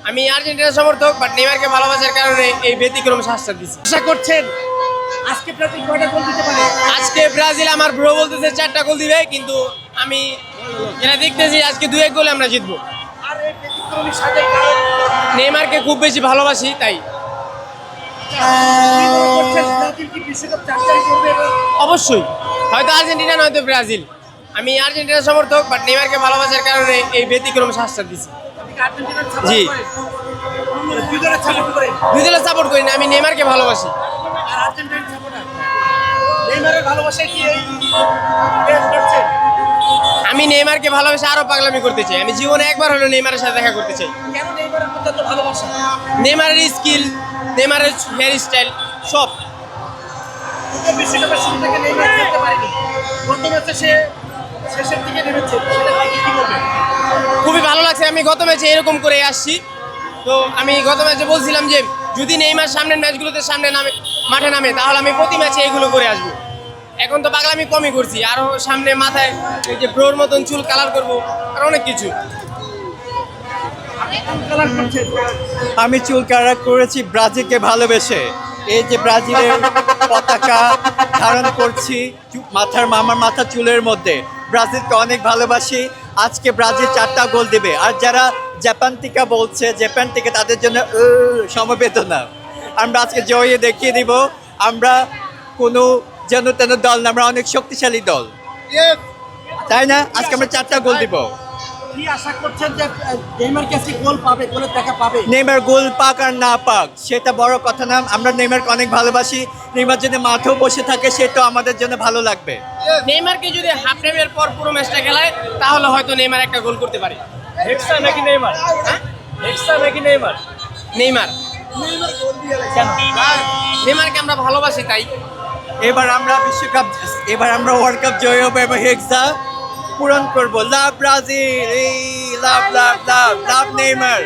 আমি আর্জেন্টিনার সমর্থক, বাট নেইমারকে ভালোবাসার কারণে এই ব্যতিক্রম শাস্তি দিচ্ছি। আশা করছেন আজকে ব্রাজিল কয়টা গোল দিতে পারে? আজকে ব্রাজিল আমার ব্রো বলতেছে 4টা গোল দিবে, কিন্তু আমি যেটা দেখতেছি আজকে 2-1 গোলে আমরা জিতবো। আর এই ব্যতিক্রমী সাজাই কারণ নেইমারকে খুব বেশি ভালোবাসি তাই। কি মনে করছেন ব্রাজিল কি বিশ্বকাপ চ্যাম্পিয়ন করবে? অবশ্যই, হয়তো আর্জেন্টিনা নয়তো ব্রাজিল। আমি আর্জেন্টিনার সমর্থক, বাট নেইমারকে ভালোবাসার কারণে এই ব্যতিক্রম শাস্তি দিচ্ছি। আপনি কি আর্জেন্টিনার সাপোর্ট জি। করেন? দুই দলের সাপোর্ট করেন? দুই দলের সাপোর্ট করি না, আমি নেইমারকে ভালোবাসি। আর আর্জেন্টিনার সাপোর্টার নেইমারের ভালোবাসায় কি এই পেজ করছেন? আমি নেইমারকে ভালোবাসে আরো পাগলামি করতে চাই। আমি জীবনে একবার হলো নেইমারের সাথে দেখা করতে চাই। কেন নেইমারের মধ্যে এত ভালোবাসা? নেইমারের স্কিল, নেইমারের হেয়ার স্টাইল সব। কিন্তু বিশ্বকাপের শুরু থেকে নেইমার খেলতে পারেনি, গত ম্যাচে সে শেষের দিকে নেমেছে, সেটা কি বলবেন? খুবই ভালো লাগছে, আমি গত ম্যাচে এরকম করে আসছি। তো আমি গত ম্যাচে বলছিলাম যে যদি নেইমার সামনের ম্যাচগুলোতে মাঠে নামে তাহলে আমি প্রতি ম্যাচে এগুলো করে আসবো। এখন তো পাগলামি কমই করছি, আরো সামনে মাথায় এই যে ব্রোর মতন চুল কালার করব, আর অনেক কিছু। আপনি কোন কালার করছেন? আমি চুল কালার করেছি ব্রাজিলকে ভালোবেসে। এই যে ব্রাজিলের পতাকা ধারণ করছি আমার মাথা চুলের মধ্যে। ব্রাজিলকে অনেক ভালোবাসি। আজকে ব্রাজিল 4টা গোল দেবে। আর যারা জাপান থেকে তাদের জন্য সমবেদনা। আমরা আজকে জয়ে দেখিয়ে দিব আমরা কোনো যেন তেন দল না, আমরা অনেক শক্তিশালী দল, তাই না? আজকে আমরা 4টা গোল দিব। কি আশা করছেন যে নেইমার কি আজকে গোল পাবে, গোলের দেখা পাবে? নেইমার গোল পাক আর না পাক সেটা বড় কথা না, আমরা নেইমারকে অনেক ভালোবাসি। নেইমার যদি মাঠেও বসে থাকে সেটা আমাদের জন্য ভালো লাগবে। নেইমারকে যদি হাফ টাইমের পর পুরো ম্যাচটা খেলায় তাহলে হয়তো নেইমার একটা গোল করতে পারে। হেক্সা নাকি নেইমার? হ্যাঁ? হেক্সা নাকি নেইমার? নেইমার, কেন? নেইমারকে আমরা ভালোবাসি তাই। এবার আমরা ওয়ার্ল্ড কাপ জয় হবো এবং হেক্সা পূরণ করবো। লাভ ব্রাজিল, লাভ লাভ লাভ লাভ নেইমার।